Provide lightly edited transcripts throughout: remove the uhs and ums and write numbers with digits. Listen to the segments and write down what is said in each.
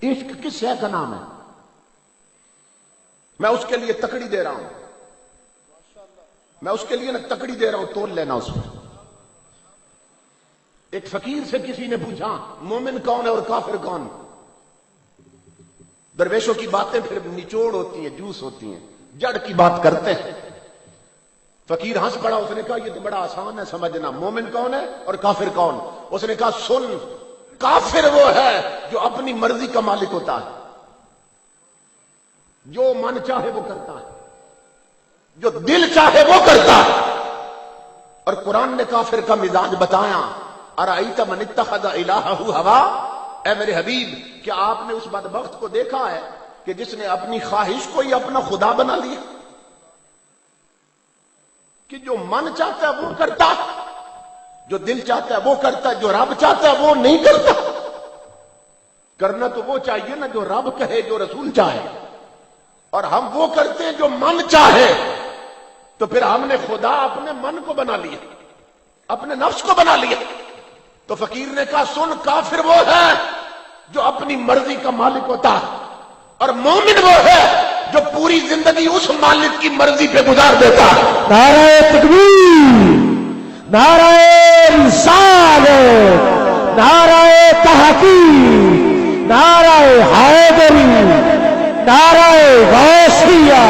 عشق کس شے کا نام ہے؟ میں اس کے لیے تکڑی دے رہا ہوں، میں اس کے لیے نا تکڑی دے رہا ہوں، تول لینا اس میں۔ ایک فقیر سے کسی نے پوچھا مومن کون ہے اور کافر کون؟ درویشوں کی باتیں پھر نچوڑ ہوتی ہیں، جوس ہوتی ہیں، جڑ کی بات کرتے ہیں۔ فقیر ہنس پڑا، اس نے کہا یہ تو بڑا آسان ہے سمجھنا، مومن کون ہے اور کافر کون؟ اس نے کہا سن، کافر وہ ہے جو اپنی مرضی کا مالک ہوتا ہے، جو من چاہے وہ کرتا ہے، جو دل چاہے وہ کرتا ہے۔ اور قرآن نے کافر کا مزاج بتایا، ارأیت من اتخذ الہہ ہوا، اے میرے حبیب کیا آپ نے اس بدبخت کو دیکھا ہے کہ جس نے اپنی خواہش کو ہی اپنا خدا بنا لیا، کہ جو من چاہتا ہے وہ کرتا، جو دل چاہتا ہے وہ کرتا، جو رب چاہتا ہے وہ نہیں کرتا۔ کرنا تو وہ چاہیے نا جو رب کہے، جو رسول چاہے، اور ہم وہ کرتے ہیں جو من چاہے۔ تو پھر ہم نے خدا اپنے من کو بنا لیا، اپنے نفس کو بنا لیا۔ تو فقیر نے کہا سن، کافر وہ ہے جو اپنی مرضی کا مالک ہوتا ہے، اور مومن وہ ہے جو پوری زندگی اس مالک کی مرضی پہ گزار دیتا ہے۔ نعرہ تکبیر، نعرہ رسالت، نعرہ تحقیق، نعرہ حیدری، نعرہ غوثیہ،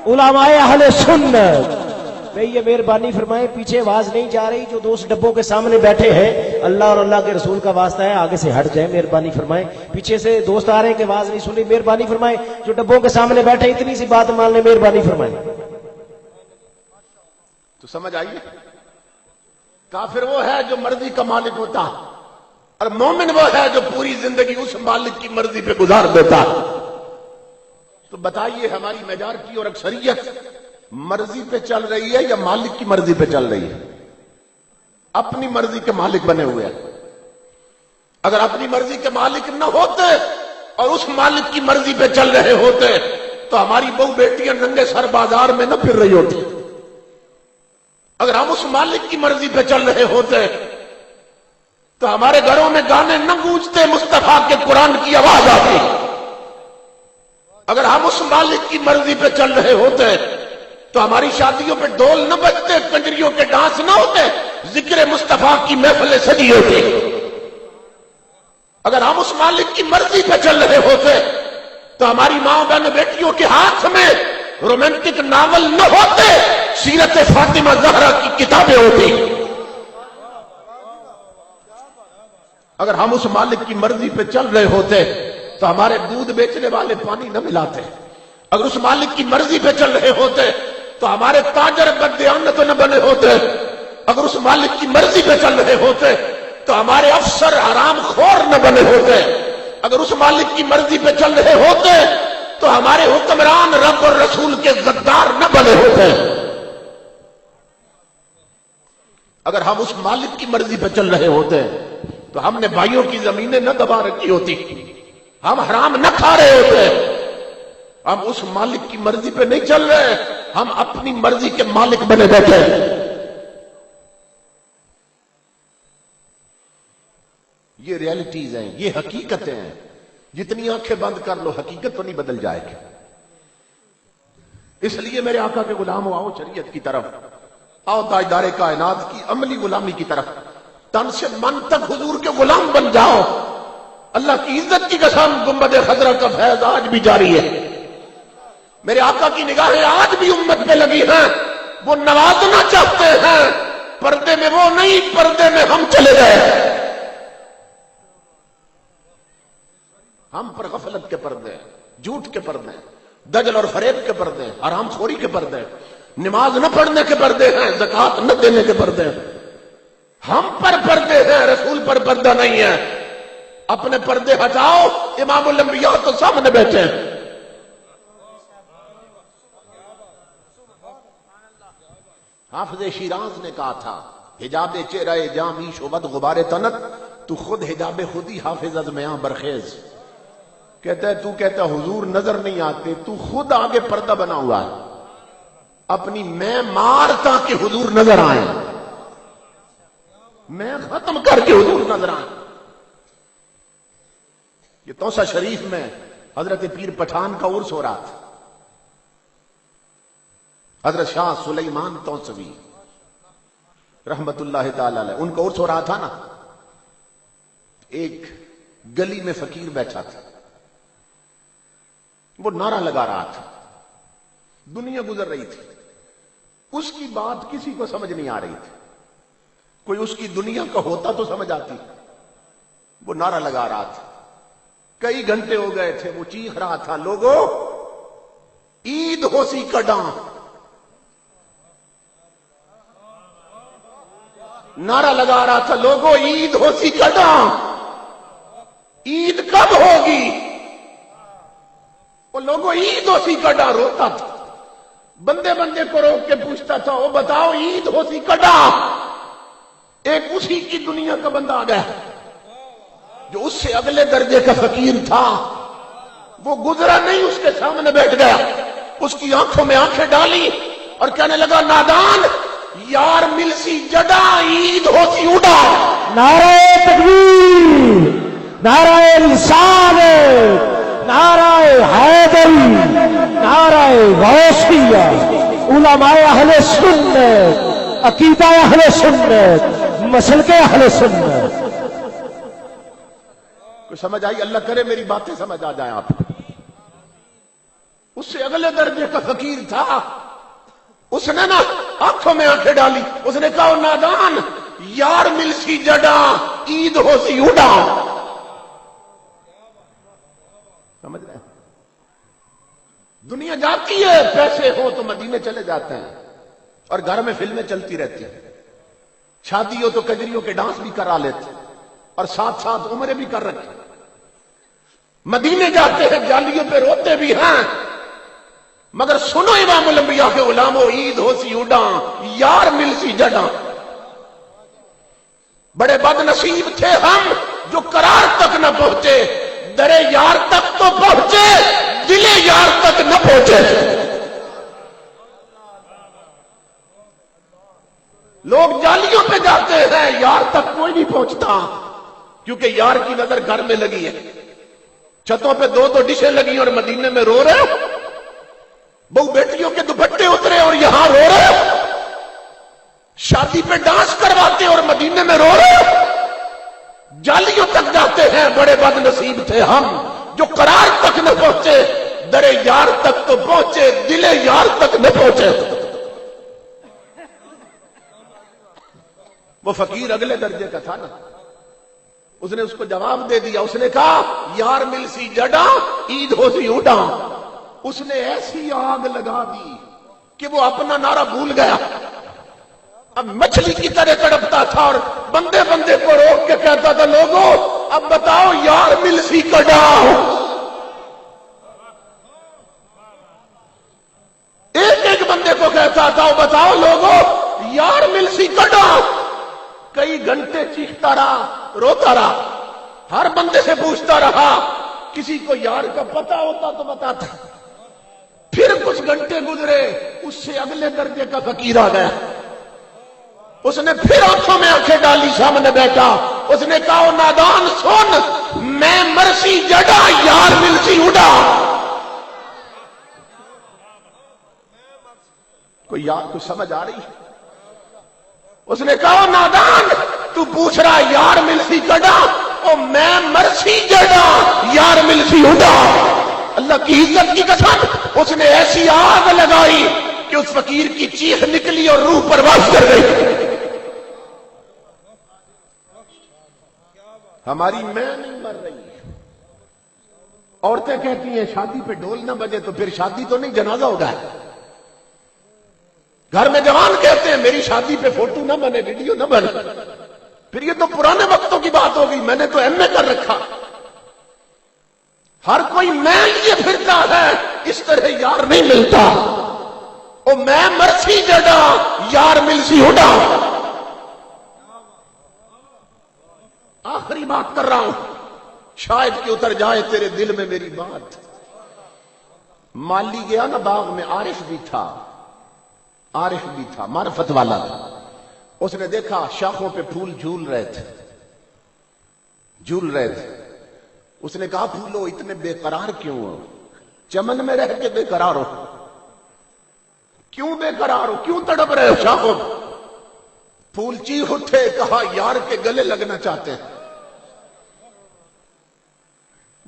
علماء اہل سنت۔ بھئی یہ مہربانی فرمائیں، پیچھے آواز نہیں جا رہی، جو دوست ڈبوں کے سامنے بیٹھے ہیں اللہ اور اللہ کے رسول کا واسطہ ہے آگے سے ہٹ جائیں، مہربانی فرمائیں۔ پیچھے سے دوست آ رہے ہیں کہ آواز نہیں سن رہی، مہربانی فرمائیں، جو ڈبوں کے سامنے بیٹھے اتنی سی بات مان لیں، مہربانی فرمائیں۔ تو سمجھ آئیے، کافر وہ ہے جو مرضی کا مالک ہوتا ہے، اور مومن وہ ہے جو پوری زندگی اس مالک کی مرضی پہ گزار دیتا ہے۔ تو بتائیے ہماری میجارٹی اور اکثریت مرضی پہ چل رہی ہے یا مالک کی مرضی پہ چل رہی ہے؟ اپنی مرضی کے مالک بنے ہوئے ہیں۔ اگر اپنی مرضی کے مالک نہ ہوتے اور اس مالک کی مرضی پہ چل رہے ہوتے تو ہماری بہو بیٹیاں ننگے سر بازار میں نہ پھر رہی ہوتی۔ اگر ہم اس مالک کی مرضی پہ چل رہے ہوتے تو ہمارے گھروں میں گانے نہ گونجتے، مصطفیٰ کے قرآن کی آواز آتی۔ اگر ہم اس مالک کی مرضی پہ چل رہے ہوتے تو ہماری شادیوں پہ ڈھول نہ بجتے، کنجریوں کے ڈانس نہ ہوتے، ذکر مصطفیٰ کی محفلیں سجی ہوتی۔ اگر ہم اس مالک کی مرضی پہ چل رہے ہوتے تو ہماری ماں بہن بیٹیوں کے ہاتھ میں رومانٹک ناول نہ ہوتے، سیرت فاطمہ زہرا کی کتابیں ہوتی۔ اگر ہم اس مالک کی مرضی پہ چل رہے ہوتے تو ہمارے دودھ بیچنے والے پانی نہ ملاتے۔ اگر اس مالک کی مرضی پہ چل رہے ہوتے تو ہمارے تاجر بددیانت نہ بنے ہوتے۔ اگر اس مالک کی مرضی پہ چل رہے ہوتے تو ہمارے افسر حرام خور نہ بنے ہوتے۔ اگر اس مالک کی مرضی پہ چل رہے ہوتے تو ہمارے حکمران رب اور رسول کے غدار نہ بنے ہوتے۔ اگر ہم اس مالک کی مرضی پہ چل رہے ہوتے تو ہم نے بھائیوں کی زمینیں نہ دبا رکھی ہوتی، ہم حرام نہ کھا رہے ہوتے۔ ہم اس مالک کی مرضی پہ نہیں چل رہے، ہم اپنی مرضی کے مالک بنے بیٹھے۔ یہ ریالٹیز ہیں، یہ حقیقتیں ہیں۔ جتنی آنکھیں بند کر لو حقیقت تو نہیں بدل جائے گی۔ اس لیے میرے آقا کے غلاموں، آؤ شریعت کی طرف، آؤ تاجدار کائنات کی عملی غلامی کی طرف، تن سے من تک حضور کے غلام بن جاؤ۔ اللہ کی عزت کی قسم، گنبد خضرا کا فیض آج بھی جاری ہے۔ میرے آقا کی نگاہیں آج بھی امت پہ لگی ہیں، وہ نوازنا چاہتے ہیں، پردے میں وہ نہیں، پردے میں ہم چلے گئے۔ ہم پر غفلت کے پردے ہیں، جھوٹ کے پردے ہیں، دجل اور فریب کے پردے ہیں، حرام خوری کے پردے ہیں، نماز نہ پڑھنے کے پردے ہیں، زکوٰۃ نہ دینے کے پردے ہیں۔ ہم پر پردے ہیں، رسول پر پردہ نہیں ہے۔ اپنے پردے ہٹاؤ، امام الانبیاء تو سامنے بیٹھے ہیں۔ حافظ شیراز نے کہا تھا، حجاب چہرہ جامی شعبت غبار تنت، تو خود حجاب خودی حافظ از میاں برخیز۔ کہتا ہے تو کہتا ہے حضور نظر نہیں آتے، تو خود آگے پردہ بنا ہوا ہے، اپنی میں مار تاکہ حضور نظر آئے، میں ختم کر کے حضور نظر آئے۔ یہ توسا شریف میں حضرت پیر پٹھان کا عرس ہو رہا تھا. حضرت شاہ سلیمان توسوی رحمت اللہ تعالی علیہ ان کا عرس ہو رہا تھا نا. ایک گلی میں فقیر بیٹھا تھا, وہ نعرہ لگا رہا تھا, دنیا گزر رہی تھی, اس کی بات کسی کو سمجھ نہیں آ رہی تھی. کوئی اس کی دنیا کا ہوتا تو سمجھ آتی. وہ نعرہ لگا رہا تھا, کئی گھنٹے ہو گئے تھے, وہ چیخ رہا تھا, لوگوں عید ہو سی کڈاں. نعرہ لگا رہا تھا, لوگوں عید ہو سی کڈاں. عید کب ہوگی؟ وہ لوگوں عید ہو سی کڈاں روتا تھا. بندے بندے کو روک کے پوچھتا تھا, وہ بتاؤ عید ہو سی کڈاں. ایک اسی کی دنیا کا بندہ آ گیا جو اس سے اگلے درجے کا فقیر تھا. وہ گزرا نہیں, اس کے سامنے بیٹھ گیا, اس کی آنکھوں میں آنکھیں ڈالی اور کہنے لگا, نادان یار مل سی جڈا عید ہو سی اڑا. نعرہ تکبیر, نعرہ رسالت, نعرہ حیدری, نعرہ غوثیہ, علماء اہل سنت, عقیدہ اہل سنت, مسلک اہل سنت. کوئی سمجھ آئی؟ اللہ کرے میری باتیں سمجھ آ جائیں آپ. اس سے اگلے درجے کا فقیر تھا. اس نے نا آنکھوں میں آنکھیں ڈالی, اس نے کہا, نادان یار مل سی جڈا عید ہو سی اڑا. سمجھ رہے ہیں؟ دنیا جاتی ہے, پیسے ہو تو مدینے چلے جاتے ہیں اور گھر میں فلمیں چلتی رہتی ہیں. شادی ہو تو کجریوں کے ڈانس بھی کرا لیتے اور ساتھ ساتھ عمریں بھی کر رکھے. مدینے جاتے ہیں, جالیوں پہ روتے بھی ہیں, مگر سنو امام الانبیاء کے غلاموں, عید ہو سی اڈاں یار مل سی جڈاں. بڑے بد نصیب تھے ہم جو قرار تک نہ پہنچے. درے یار تک تو پہنچے, دلے یار تک نہ پہنچے. لوگ جالیوں پہ جاتے ہیں, یار تک کوئی نہیں پہنچتا, کیونکہ یار کی نظر گھر میں لگی ہے. چھتوں پہ دو دو ڈشیں لگی اور مدینے میں رو رہے, بہو بیٹیوں کے دوپٹے اترے اور یہاں رو رہے. شادی پہ ڈانس کرواتے اور مدینے میں رو رہے. جالیوں تک جاتے ہیں, بڑے بد نصیب تھے ہم جو قرار تک نہ پہنچے. درے یار تک تو پہنچے, دلے یار تک نہ پہنچے. وہ فقیر اگلے درجے کا تھا نا, اس نے اس کو جواب دے دیا. اس نے کہا, یار مل سی جڈا عید ہو سی اڑا. اس نے ایسی آگ لگا دی کہ وہ اپنا نعرہ بھول گیا. اب مچھلی کی طرح تڑپتا تھا اور بندے بندے کو روک کے کہتا تھا, لوگوں اب بتاؤ یار مل سی کڈا. ایک ایک بندے کو کہتا تھا, بتاؤ لوگوں یار مل سی کڈا. کئی گھنٹے چیختا رہا, روتا رہا, ہر بندے سے پوچھتا رہا. کسی کو یار کا پتہ ہوتا تو بتاتا. پھر کچھ گھنٹے گزرے, اس سے اگلے درجے کا فقیر آ گیا. اس نے پھر آنکھوں میں آنکھیں ڈالی, سامنے بیٹھا. اس نے کہا, نادان سن, میں مرسی جڈا یار ملسی اڑا. کوئی یار کو سمجھ آ رہی؟ اس نے کہا, نادان تو پوچھ رہا یار ملسی کڈا, او میں مرسی جڈا یار ملسی اڑا. اللہ کی عزت کی قسم, اس نے ایسی آگ لگائی کہ اس فقیر کی چیخ نکلی اور روح پرواز کر گئی. ہماری میں نہیں مر رہی. عورتیں کہتی ہیں شادی پہ ڈھول نہ بجے تو پھر شادی تو نہیں, جنازہ ہوگا. گھر میں جوان کہتے ہیں میری شادی پہ فوٹو نہ بنے, ویڈیو نہ بنے. پھر یہ تو پرانے وقتوں کی بات ہوگی, میں نے تو ایم اے کر رکھا. ہر کوئی میں لیے پھرتا ہے, اس طرح یار نہیں ملتا. او میں مرسی جڈا یار ملسی اڑا. آخری بات کر رہا ہوں, شاید کہ اتر جائے تیرے دل میں میری بات. مالی گیا نا باغ میں, عارف بھی تھا, معرفت والا تھا. اس نے دیکھا شاخوں پہ پھول جھول رہے تھے. اس نے کہا پھولو اتنے بے قرار کیوں ہو؟ چمن میں رہ کے بے قرار ہو؟ کیوں بے قرار ہو؟ کیوں تڑپ رہے ہو شاخوں؟ پھول چیخ اٹھے، کہا یار کے گلے لگنا چاہتے ہیں،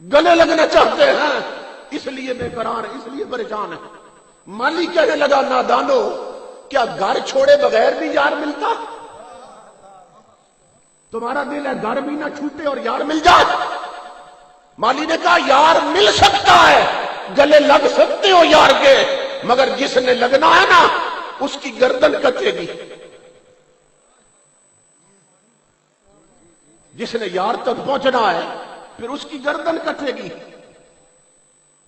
گلے لگنا چاہتے ہیں، اس لیے بے قرار ہے، اس لیے پریشان ہے۔ مالی کہنے لگا نادانو، کیا گھر چھوڑے بغیر بھی یار ملتا؟ تمہارا دل ہے گھر بھی نہ چھوٹے اور یار مل جائے؟ مالی نے کہا یار مل سکتا ہے، گلے لگ سکتے ہو یار کے، مگر جس نے لگنا ہے نا اس کی گردن کٹے گی۔ جس نے یار تک پہنچنا ہے پھر اس کی گردن کٹے گی۔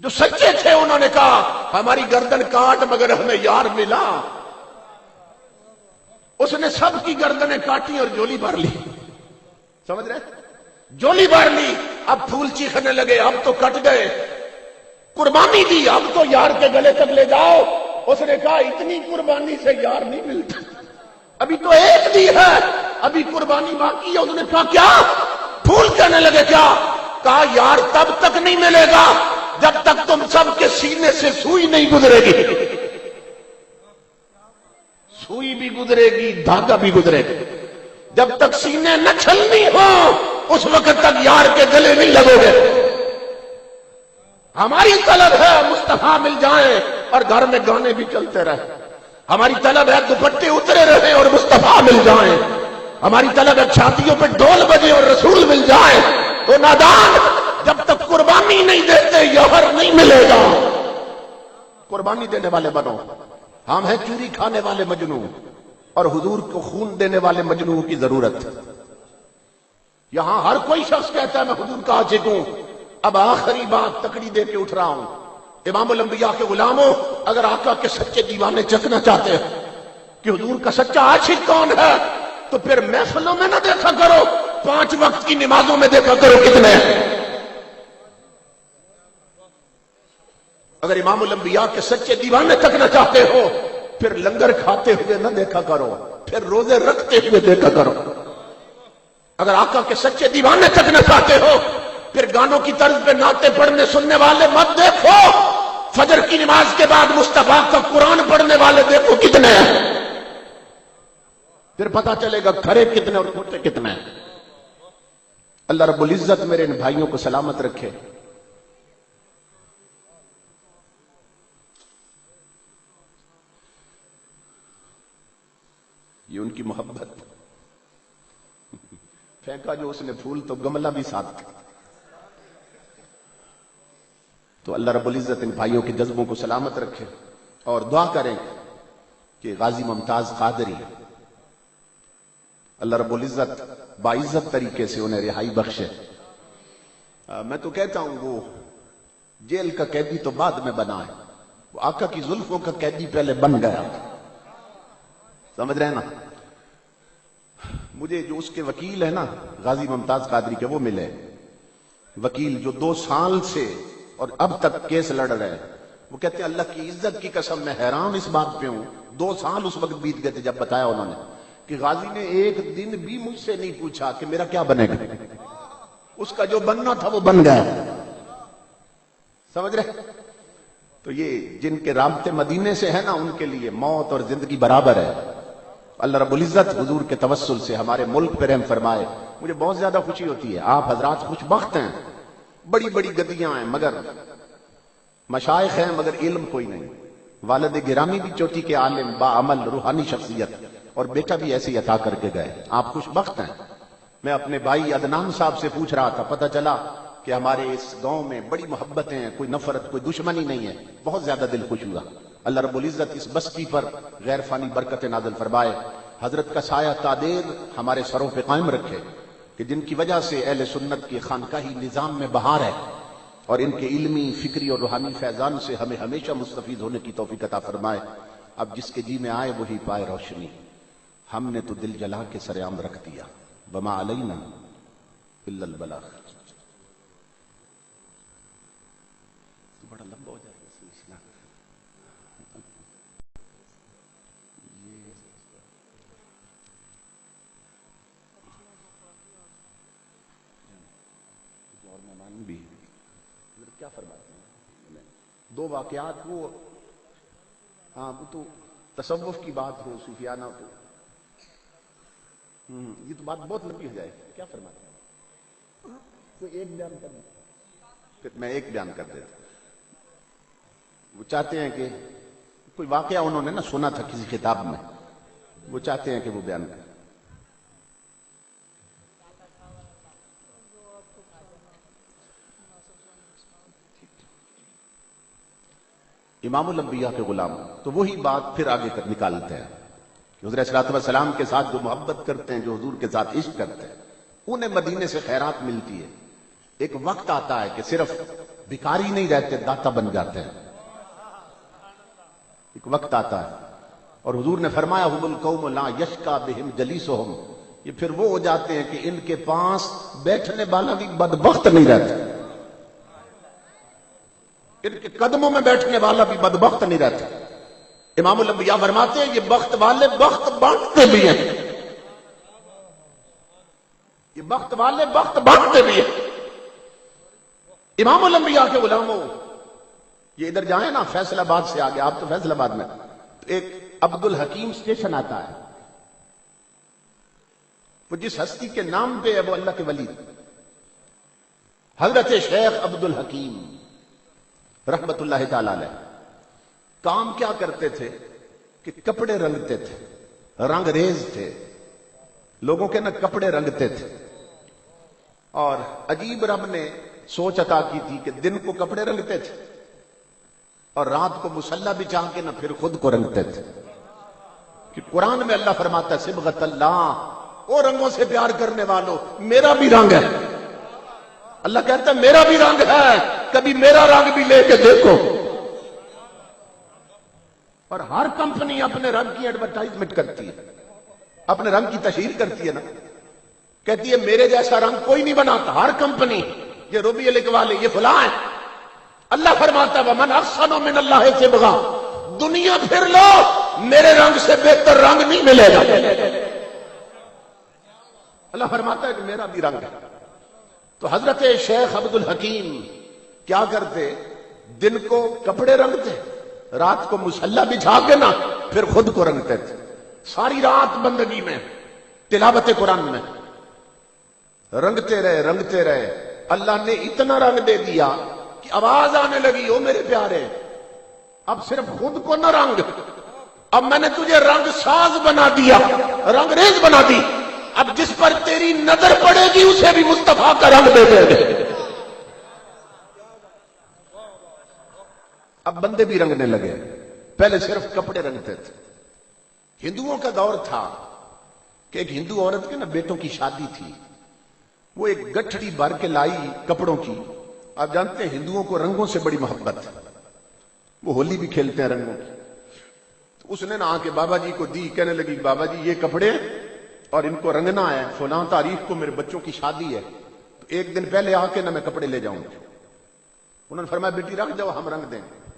جو سچے تھے انہوں نے کہا ہماری گردن کاٹ مگر ہمیں یار ملا۔ اس نے سب کی گردنیں کاٹی اور جولی بھر لی، سمجھ رہے؟ جولی بھر لی۔ اب پھول چیخنے لگے اب تو کٹ گئے، قربانی دی اب تو یار کے گلے تک لے جاؤ۔ اس نے کہا اتنی قربانی سے یار نہیں ملتا، ابھی تو ایک دی ہے، ابھی قربانی باقی ہے۔ اس نے کہا کیا؟ پھول کہنے لگے کیا؟ کہا یار تب تک نہیں ملے گا جب تک تم سب کے سینے سے سوئی نہیں گزرے گی۔ سوئی بھی گزرے گی، دھاگا بھی گزرے گا، جب تک سینے نہ چھلنی ہو اس وقت تک یار کے گلے نہیں لگو گے۔ ہماری طلب ہے مصطفیٰ مل جائیں اور گھر میں گانے بھی چلتے رہے۔ ہماری طلب ہے دوپٹے اترے رہے اور مصطفیٰ مل جائیں۔ ہماری طلب ہے چھاتیوں پہ ڈول بجے اور رسول مل جائیں۔ تو نادان جب تک قربانی نہیں دیتے یار نہیں ملے گا۔ قربانی دینے والے بنو۔ ہم ہیں چوری کھانے والے مجنوں اور حضور کو خون دینے والے مجنوں کی ضرورت۔ یہاں ہر کوئی شخص کہتا ہے میں حضور کا عاشق ہوں۔ اب آخری بات تکڑی دے کے اٹھ رہا ہوں، امام الانبیاء کے غلاموں، اگر آقا کے سچے دیوانے چکنا چاہتے ہیں کہ حضور کا سچا عاشق کون ہے تو پھر محفلوں میں نہ دیکھا کرو، 5 وقت کی نمازوں میں دیکھا کرو کتنے ہیں۔ اگر امام الانبیاء کے سچے دیوانے تکنا چاہتے ہو پھر لنگر کھاتے ہوئے نہ دیکھا کرو، پھر روزے رکھتے ہوئے دیکھا کرو۔ اگر آقا کے سچے دیوانے تکنا چاہتے ہو پھر گانوں کی طرز پہ نعتیں پڑھنے سننے والے مت دیکھو، فجر کی نماز کے بعد مصطفیٰ کا قرآن پڑھنے والے دیکھو کتنے ہیں، پھر پتا چلے گا کھرے کتنے اور کھوٹے کتنے ہیں۔ اللہ رب العزت میرے ان بھائیوں کو سلامت رکھے۔ یہ ان کی محبت، پھینکا جو اس نے پھول تو گملہ بھی ساتھ۔ تو اللہ رب العزت ان بھائیوں کے جذبوں کو سلامت رکھے اور دعا کریں کہ غازی ممتاز قادری اللہ رب العزت باعزت طریقے سے انہیں رہائی بخشے۔ میں تو کہتا ہوں وہ جیل کا قیدی تو بعد میں بنا ہے، وہ آقا کی زلفوں کا قیدی پہلے بن گیا، سمجھ رہے ہیں نا؟ مجھے جو اس کے وکیل ہے نا غازی ممتاز قادری کے، وہ ملے وکیل جو 2 سال سے اور اب تک کیس لڑ رہے ہیں۔ وہ کہتے ہیں اللہ کی عزت کی قسم میں حیران اس بات پہ ہوں، 2 سال اس وقت بیت گئے تھے جب بتایا انہوں نے کہ غازی نے ایک دن بھی مجھ سے نہیں پوچھا کہ میرا کیا بنے گا، اس کا جو بننا تھا وہ بن گیا، سمجھ رہے؟ تو یہ جن کے رابطے مدینے سے ہے نا ان کے لیے موت اور زندگی برابر ہے۔ اللہ رب العزت حضور کے توسل سے ہمارے ملک پہ رحم فرمائے۔ مجھے بہت زیادہ خوشی ہوتی ہے، آپ حضرات خوش بخت ہیں، بڑی بڑی گدیاں ہیں مگر مشائخ ہیں مگر علم کوئی نہیں۔ والد گرامی بھی چوٹی کے عالم، با عمل روحانی شخصیت، اور بیٹا بھی ایسے عطا کر کے گئے، آپ خوش بخت ہیں۔ میں اپنے بھائی عدنان صاحب سے پوچھ رہا تھا، پتہ چلا کہ ہمارے اس گاؤں میں بڑی محبتیں ہیں، کوئی نفرت کوئی دشمنی نہیں ہے، بہت زیادہ دل خوش ہوا۔ اللہ رب العزت اس بستی پر غیر فانی برکت نازل فرمائے، حضرت کا سایہ تادیر ہمارے سروں پہ قائم رکھے کہ جن کی وجہ سے اہل سنت کے خانقاہی نظام میں بہار ہے، اور ان کے علمی فکری اور روحانی فیضان سے ہمیں ہمیشہ مستفید ہونے کی توفیق عطا فرمائے۔ اب جس کے جی میں آئے وہی پائے روشنی، ہم نے تو دل جلا کے سرعام رکھ دیا، وما علینا الا البلاغ۔ تو بڑا لمبا ہو جائے گا سلسلہ۔ اور مہمان بھی کیا فرماتے ہیں؟ دو واقعات وہ، ہاں وہ تو تصوف کی بات ہو، صوفیانہ تو یہ تو بات بہت لمبی ہو جائے گی. کیا فرماتے ہیں؟ کوئی ایک بیان کر دیں، پھر میں ایک بیان کر دیتا. وہ چاہتے ہیں کہ کوئی واقعہ انہوں نے نا سنا تھا کسی کتاب میں، وہ چاہتے ہیں کہ وہ بیان کریں. امام الانبیاء کے غلام تو وہی بات پھر آگے کر نکالتے ہیں. حضرت صلی اللہ علیہ وسلم کے ساتھ جو محبت کرتے ہیں، جو حضور کے ساتھ عشق کرتے ہیں، انہیں مدینے سے خیرات ملتی ہے. ایک وقت آتا ہے کہ صرف بھکاری نہیں رہتے، داتا بن جاتے ہیں. ایک وقت آتا ہے اور حضور نے فرمایا هم القوم لا یشکا بهم جلیسہم، یہ پھر وہ ہو جاتے ہیں کہ ان کے پاس بیٹھنے والا بھی بدبخت نہیں رہتا، ان کے قدموں میں بیٹھنے والا بھی بدبخت نہیں رہتا. امام الانبیاء فرماتے ہیں یہ بخت والے بخت بانٹتے بھی ہیں، یہ بخت والے بخت بانٹتے بھی ہیں. امام الانبیاء کے غلاموں، یہ ادھر جائیں نا فیصل آباد سے آگے، آپ تو فیصل آباد میں، تو ایک عبد الحکیم اسٹیشن آتا ہے. وہ جس ہستی کے نام پہ ہے وہ اللہ کے ولی حضرت شیخ عبد الحکیم رحمت اللہ تعالی علیہ. کام کیا کرتے تھے کہ کپڑے رنگتے تھے، رنگ ریز تھے، لوگوں کے نا کپڑے رنگتے تھے. اور عجیب رب نے سوچ عطا کی تھی کہ دن کو کپڑے رنگتے تھے اور رات کو مصلی بچھا کے نہ پھر خود کو رنگتے تھے. کہ قرآن میں اللہ فرماتا ہے صبغت اللہ، وہ رنگوں سے پیار کرنے والوں میرا بھی رنگ ہے. اللہ کہتا ہے میرا بھی رنگ ہے، کبھی میرا رنگ بھی لے کے دیکھو. اور ہر کمپنی اپنے رنگ کی ایڈورٹائزمنٹ کرتی ہے، اپنے رنگ کی تشہیر کرتی ہے نا، کہتی ہے میرے جیسا رنگ کوئی نہیں بناتا. ہر کمپنی، یہ روبی الاقوال، یہ فلاں ہے. اللہ فرماتا ہے ومن احسن من اللہ صبغا، دنیا پھر لو میرے رنگ سے بہتر رنگ نہیں ملے گا. اللہ فرماتا ہے کہ میرا بھی رنگ ہے. تو حضرت شیخ عبد الحکیم کیا کرتے، دن کو کپڑے رنگتے، رات کو مصلی بچھا کے نا پھر خود کو رنگتے تھے. ساری رات بندگی میں، تلاوت قرآن میں رنگتے رہے. اللہ نے اتنا رنگ دے دیا کہ آواز آنے لگی او میرے پیارے اب صرف خود کو نہ رنگ، اب میں نے تجھے رنگ ساز بنا دیا، رنگ ریز بنا دی. اب جس پر تیری نظر پڑے گی اسے بھی مصطفیٰ کا رنگ دے دے. اب بندے بھی رنگنے لگے، پہلے صرف کپڑے رنگتے تھے. ہندوؤں کا دور تھا کہ ایک ہندو عورت کے نا بیٹوں کی شادی تھی، وہ ایک گٹھڑی بھر کے لائی کپڑوں کی. آپ جانتے ہیں ہندوؤں کو رنگوں سے بڑی محبت ہے، وہ ہولی بھی کھیلتے ہیں رنگوں کی. تو اس نے نا آ کے بابا جی کو دی، کہنے لگی بابا جی یہ کپڑے اور ان کو رنگنا ہے، فلاں تاریخ کو میرے بچوں کی شادی ہے، تو ایک دن پہلے آ کے نا میں کپڑے لے جاؤں گی. انہوں نے فرمایا بیٹی رکھ جاؤ ہم رنگ دیں گے.